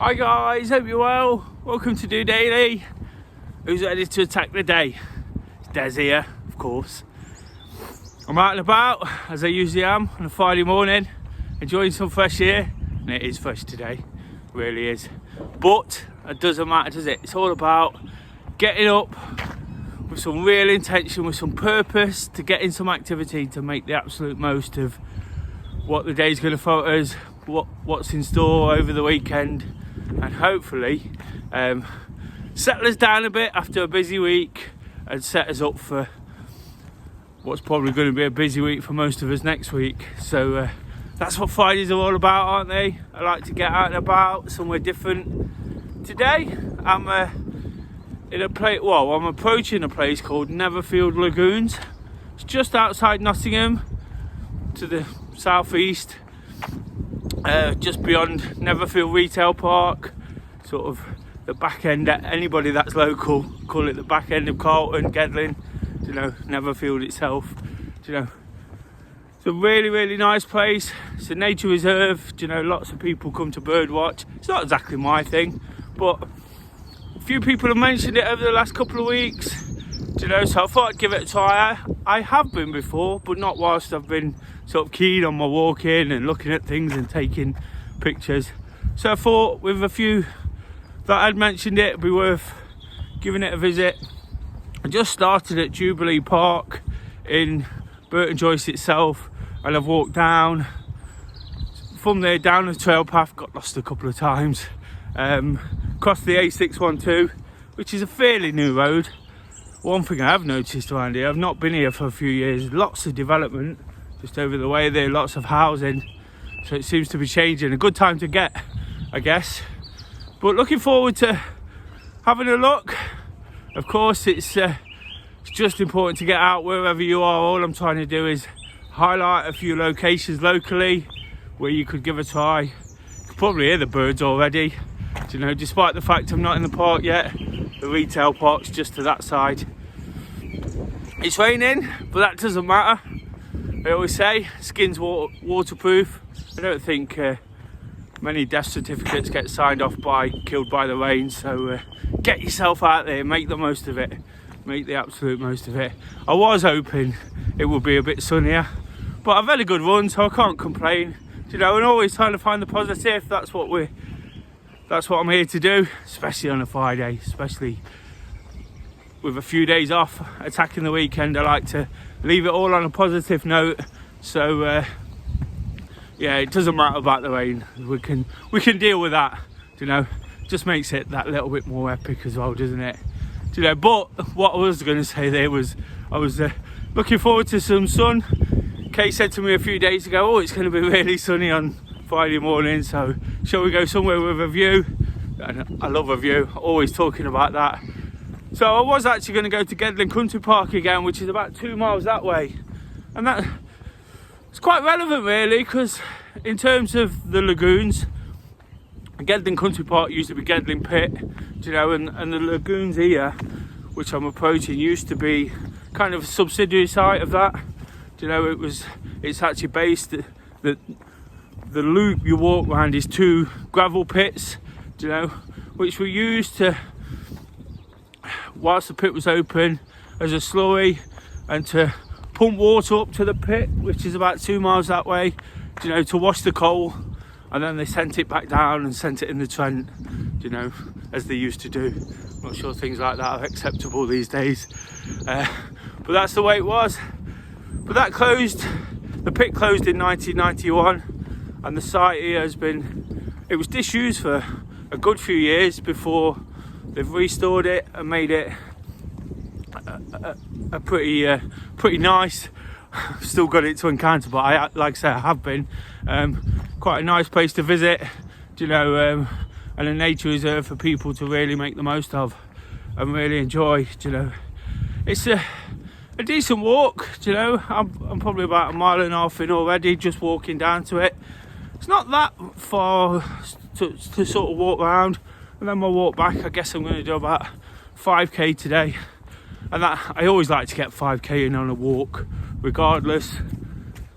Hi guys, hope you're well. Welcome to DOdaily. Who's ready to attack the day? It's Des here, of course. I'm out and about, as I usually am, on a Friday morning, enjoying some fresh air. And it is fresh today, it really is. But it doesn't matter, does it? It's all about getting up with some real intention, with some purpose, to get in some activity, to make the absolute most of what the day's going to throw at us, what's in store over the weekend, and hopefully settle us down a bit after a busy week and set us up for what's probably going to be a busy week for most of us next week. So that's what Fridays are all about, aren't they? I like to get out and about somewhere different. Today I'm in a place, well, I'm approaching a place called Netherfield Lagoons. It's just outside Nottingham, to the southeast, just beyond Netherfield Retail Park, sort of the back end. Anybody that's local call it the back end of Carlton, Gedling, Netherfield itself. It's a really nice place. It's a nature reserve. Lots of people come to bird watch. It's not exactly my thing, but a few people have mentioned it over the last couple of weeks. So I thought I'd give it a try. I have been before, but not whilst I've been sort of keen on my walking and looking at things and taking pictures. So I thought with a few that had mentioned it, it'd be worth giving it a visit. I just started at Jubilee Park in Burton Joyce itself, and I've walked down from there down the trail path, got lost a couple of times, across the A612, which is a fairly new road. One thing I have noticed around here, I've not been here for a few years, lots of development just over the way there, lots of housing, so it seems to be changing. A good time to get, I guess. But looking forward to having a look. Of course, it's just important to get out wherever you are. All I'm trying to do is highlight a few locations locally where you could give a try. You can probably hear the birds already, despite the fact I'm not in the park yet. The retail park's just to that side. It's raining, but that doesn't matter. I always say skin's waterproof. I don't think many death certificates get signed off killed by the rain, so get yourself out there, make the most of it, make the absolute most of it. I was hoping it would be a bit sunnier, but I've had a good run, so I can't complain. And always trying to find the positive. That's what I'm here to do, especially on a Friday, especially with a few days off, attacking the weekend. I like to leave it all on a positive note. So yeah, it doesn't matter about the rain. We can deal with that. Just makes it that little bit more epic as well, doesn't it? But what I was going to say there was I was looking forward to some sun. Kay said to me a few days ago, it's going to be really sunny on Friday morning, so shall we go somewhere with a view? And I love a view, always talking about that. So I was actually going to go to Gedling Country Park again, which is about 2 miles that way, and that it's quite relevant really, because in terms of the lagoons, Gedling Country Park used to be Gedling Pit, and the lagoons here, which I'm approaching, used to be kind of a subsidiary site of that. It's actually based, the loop you walk around is 2 gravel pits, which were used to, whilst the pit was open, as a slurry, and to pump water up to the pit, which is about 2 miles that way, to wash the coal, and then they sent it back down and sent it in the Trent, as they used to do. I'm not sure things like that are acceptable these days, but that's the way it was. But that closed, the pit closed in 1991, and the site here it was disused for a good few years before they've restored it and made it a pretty nice. I've still got it to encounter, but like I say, I have been quite a nice place to visit, and a nature reserve for people to really make the most of and really enjoy. It's a decent walk. I'm probably about 1.5 miles in already, just walking down to it. It's not that far to sort of walk around, and then my walk back, I guess I'm going to do about 5k today, and that I always like to get 5k in on a walk regardless.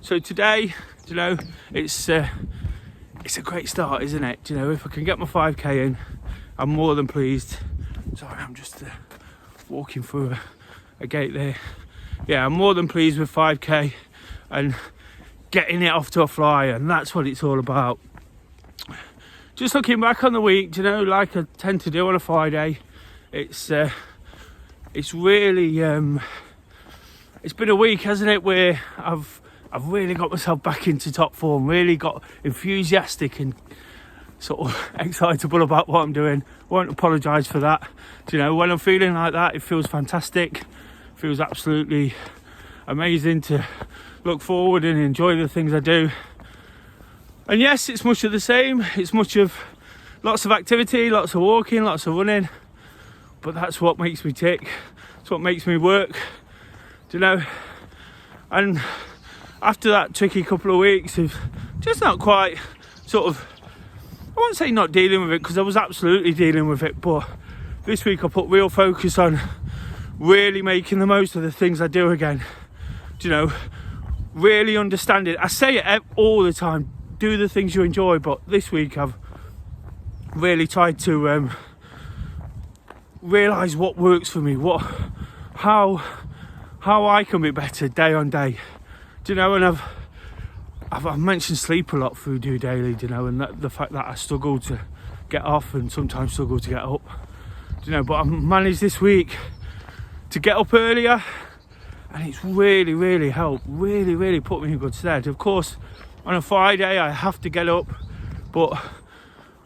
So today, it's it's a great start, isn't it? Do you know, if I can get my 5k in, I'm more than pleased. Sorry, I'm just walking through a gate there. Yeah, I'm more than pleased with 5k and getting it off to a flyer, and that's what it's all about. Just looking back on the week, you know, like I tend to do on a Friday, it's really it's been a week, hasn't it, where I've really got myself back into top form, really got enthusiastic and sort of excitable about what I'm doing. Won't apologise for that. You know, when I'm feeling like that, it feels fantastic. Feels absolutely amazing to look forward and enjoy the things I do. And yes, it's much of the same. It's much of lots of activity, lots of walking, lots of running. But that's what makes me tick. It's what makes me work. Do you know? And after that tricky couple of weeks of just not quite sort of, I won't say not dealing with it, because I was absolutely dealing with it, but this week I put real focus on really making the most of the things I do again. Do you know, really understand it. I say it all the time, do the things you enjoy, but this week I've really tried to realise what works for me, how I can be better day on day. Do you know, and I've mentioned sleep a lot through DOdaily, do you know, and the fact that I struggle to get off and sometimes struggle to get up. Do you know, but I've managed this week to get up earlier, and it's really helped, really put me in good stead. Of course, on a Friday I have to get up, but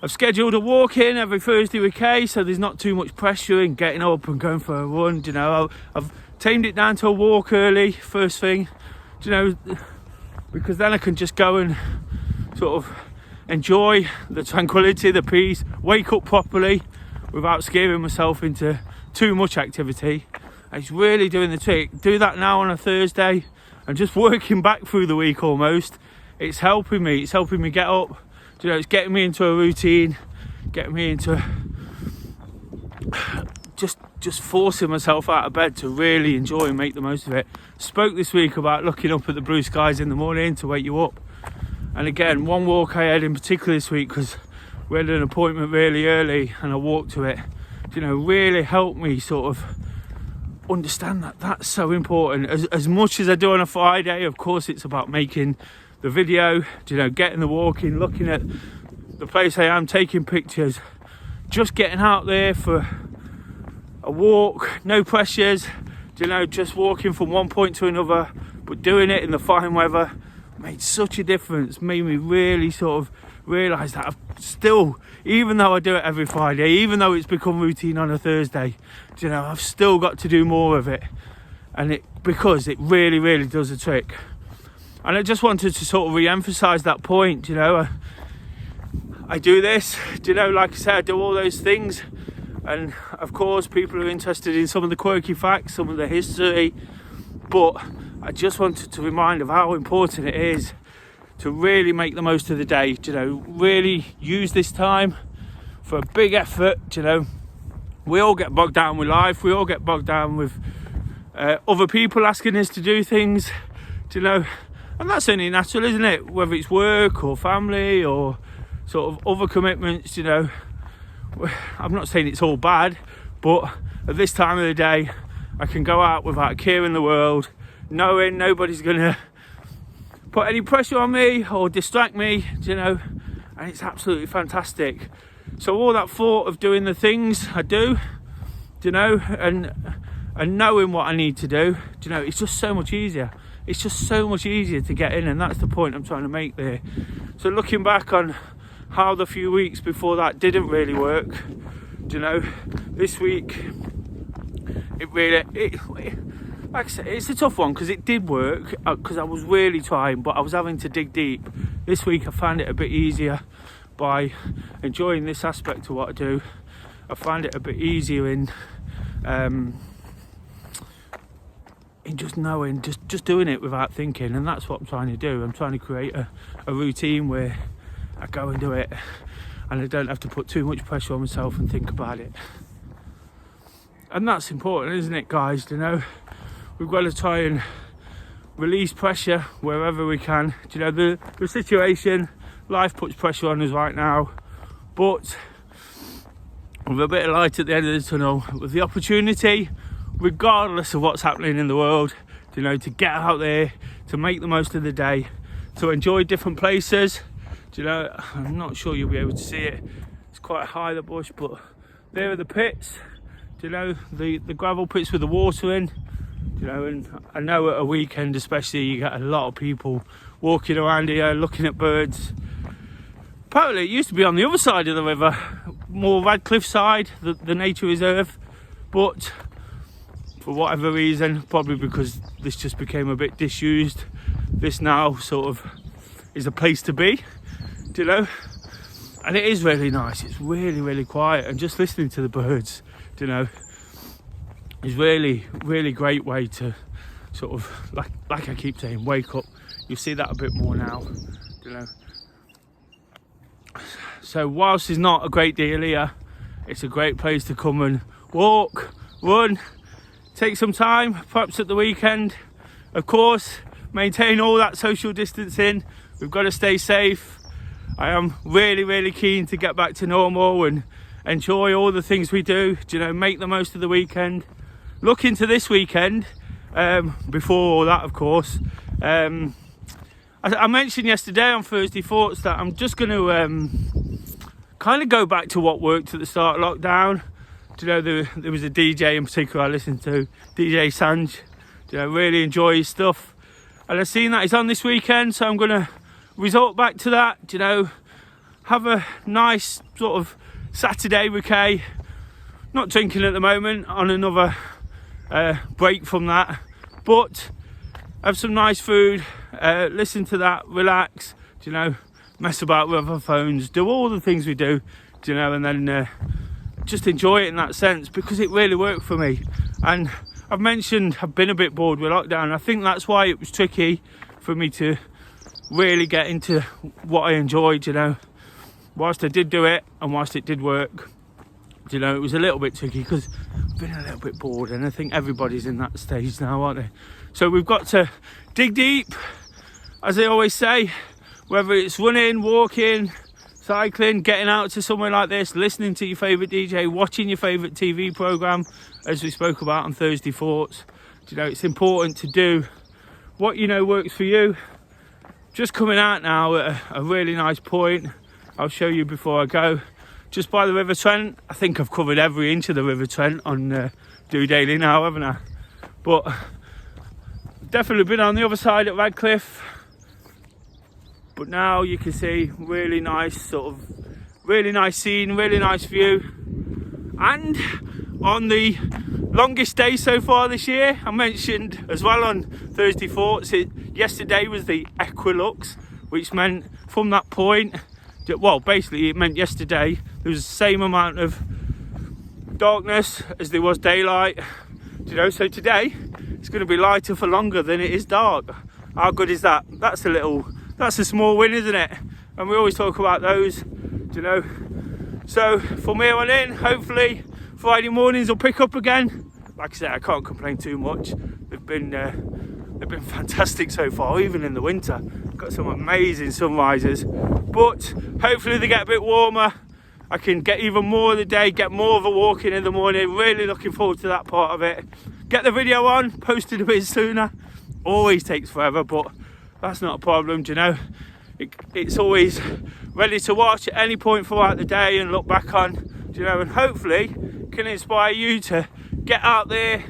I've scheduled a walk in every Thursday with Kay, so there's not too much pressure in getting up and going for a run. Do you know, I've tamed it down to a walk early, first thing, do you know, because then I can just go and sort of enjoy the tranquility, the peace, wake up properly without scaring myself into too much activity. It's really doing the trick. Do that now on a Thursday and just working back through the week almost. It's helping me. It's helping me get up. You know, it's getting me into a routine, getting me into just forcing myself out of bed to really enjoy and make the most of it. Spoke this week about looking up at the blue skies in the morning to wake you up. And again, one walk I had in particular this week, because we had an appointment really early and I walked to it, you know, really helped me sort of understand that that's so important. As much as I do on a Friday, of course it's about making the video, you know, getting the walk in, looking at the place I am, taking pictures, just getting out there for a walk, no pressures, you know, just walking from one point to another, but doing it in the fine weather made such a difference. Made me really sort of realise that I've still, even though I do it every Friday, even though it's become routine on a Thursday, you know, I've still got to do more of it, and because it really does a trick. And I just wanted to sort of re-emphasise that point. You know, I do this, you know, like I said, I do all those things, and of course people are interested in some of the quirky facts, some of the history, but I just wanted to remind of how important it is to really make the most of the day. You know, really use this time for a big effort. You know, we all get bogged down with life, we all get bogged down with other people asking us to do things, you know, and that's only natural, isn't it? Whether it's work or family or sort of other commitments, you know. I'm not saying it's all bad, but at this time of the day I can go out without a care in the world, knowing nobody's gonna put any pressure on me or distract me, you know, and it's absolutely fantastic. So all that thought of doing the things I do, you know, and knowing what I need to do, you know, it's just so much easier. It's just so much easier to get in, and that's the point I'm trying to make there. So looking back on how the few weeks before that didn't really work, you know, this week it like I said, it's a tough one because it did work, because I was really trying, but I was having to dig deep. This week I found it a bit easier by enjoying this aspect of what I do. I find it a bit easier in just knowing, just doing it without thinking, and that's what I'm trying to do. I'm trying to create a routine where I go and do it, and I don't have to put too much pressure on myself and think about it. And that's important, isn't it, guys? You know, we've got to try and release pressure wherever we can. You know, the situation, life puts pressure on us right now, but with a bit of light at the end of the tunnel, with the opportunity, regardless of what's happening in the world, you know, to get out there, to make the most of the day, to enjoy different places. You know, I'm not sure you'll be able to see it, it's quite high, the bush, but there are the pits, you know, the gravel pits with the water in, you know. And I know at a weekend especially, you get a lot of people walking around here looking at birds. Apparently it used to be on the other side of the river, more Radcliffe side, the nature reserve, but for whatever reason, probably because this just became a bit disused, this now sort of is a place to be, you know. And it is really nice, it's really, really quiet, and just listening to the birds, you know, is really, really great way to sort of, like I keep saying, wake up. You'll see that a bit more now, you know. So whilst there's not a great deal here, it's a great place to come and walk, run, take some time, perhaps at the weekend. Of course, maintain all that social distancing. We've got to stay safe. I am really, really keen to get back to normal and enjoy all the things we do, you know, make the most of the weekend. Look into this weekend, before all that, of course. I mentioned yesterday on Thursday Thoughts that I'm just going to kind of go back to what worked at the start of lockdown. You know, there was a DJ in particular I listened to, DJ Sanj. You know, really enjoy his stuff, and I've seen that he's on this weekend, so I'm going to resort back to that. You know, have a nice sort of Saturday with Kay. Not drinking at the moment, on another break from that, but have some nice food, listen to that, relax, you know, mess about with our phones, do all the things we do, you know, and then just enjoy it in that sense, because it really worked for me. And I've mentioned I've been a bit bored with lockdown. I think that's why it was tricky for me to really get into what I enjoyed, you know. Whilst I did do it and whilst it did work, you know, it was a little bit tricky because I've been a little bit bored, and I think everybody's in that stage now, aren't they? So we've got to dig deep, as I always say, whether it's running, walking, cycling, getting out to somewhere like this, listening to your favourite DJ, watching your favourite TV programme, as we spoke about on Thursday Thoughts. You know, it's important to do what you know works for you. Just coming out now at a really nice point, I'll show you before I go, just by the River Trent. I think I've covered every inch of the River Trent on DOdaily now, haven't I? But definitely been on the other side at Radcliffe, but now you can see really nice scene, really nice view. And on the longest day so far this year, I mentioned as well on Thursday Thoughts, yesterday was the equinox, which meant from that point, well, basically it meant yesterday there was the same amount of darkness as there was daylight, you know. So today it's going to be lighter for longer than it is dark. How good is that? That's a small win, isn't it? And we always talk about those, you know. So from here on in, hopefully Friday mornings will pick up again. Like I said, I can't complain too much. They've been fantastic so far, even in the winter. Got some amazing sunrises, but hopefully they get a bit warmer. I can get even more of the day, get more of a walk in the morning. Really looking forward to that part of it. Get the video on, posted a bit sooner. Always takes forever, but that's not a problem, you know. It's always ready to watch at any point throughout the day and look back on, you know, and hopefully can inspire you to get out there,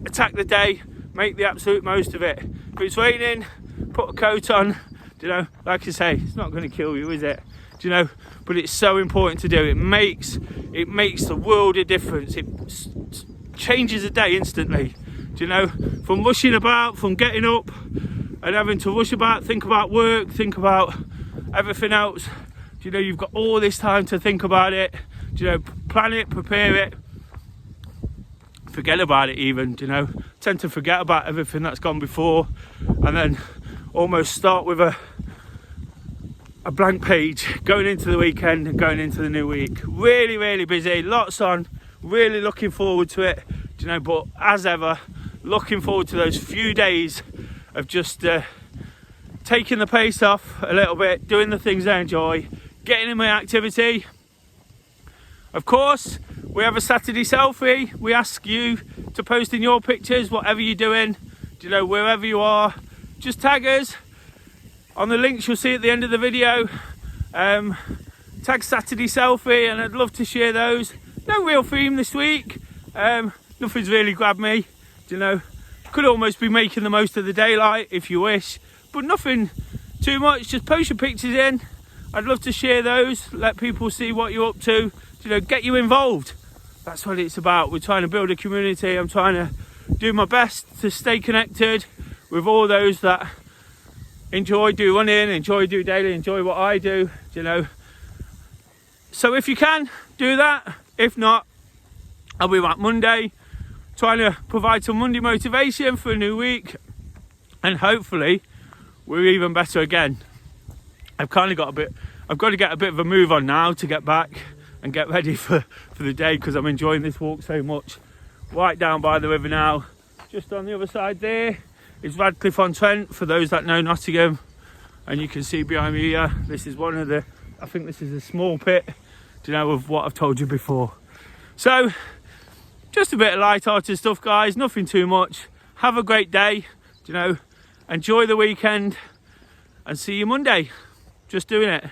attack the day, make the absolute most of it. If it's raining, put a coat on, you know. Like I say, it's not going to kill you, is it? Do you know? But it's so important to do. It makes the world a difference. It changes a day instantly. Do you know? From rushing about, from getting up and having to rush about, think about work, think about everything else. Do you know, you've got all this time to think about it. Do you know, plan it, prepare it, forget about it even, do you know. Tend to forget about everything that's gone before and then almost start with a blank page going into the weekend and going into the new week. Really, really busy, lots on, really looking forward to it, do you know. But as ever, looking forward to those few days of just taking the pace off a little bit, doing the things I enjoy, getting in my activity. Of course, we have a Saturday selfie. We ask you to post in your pictures, whatever you're doing, you know, wherever you are, just tag us on the links you'll see at the end of the video. Tag Saturday selfie, and I'd love to share those. No real theme this week. Nothing's really grabbed me, you know. Could almost be making the most of the daylight if you wish, but nothing too much. Just post your pictures in. I'd love to share those, let people see what you're up to, you know, get you involved. That's what it's about. We're trying to build a community. I'm trying to do my best to stay connected with all those that enjoy do running, enjoy do daily, enjoy what I do, you know. So if you can, do that. If not, I'll be back Monday, trying to provide some Monday motivation for a new week, and hopefully we're even better again. I've got to get a bit of a move on now to get back and get ready for the day, because I'm enjoying this walk so much. Right down by the river now. Just on the other side there is Radcliffe-on-Trent, for those that know Nottingham. And you can see behind me here, this is one of the, I think this is a small pit, you know, of what I've told you before. So, just a bit of light-hearted stuff, guys, nothing too much. Have a great day, you know, enjoy the weekend, and see you Monday. Just doing it.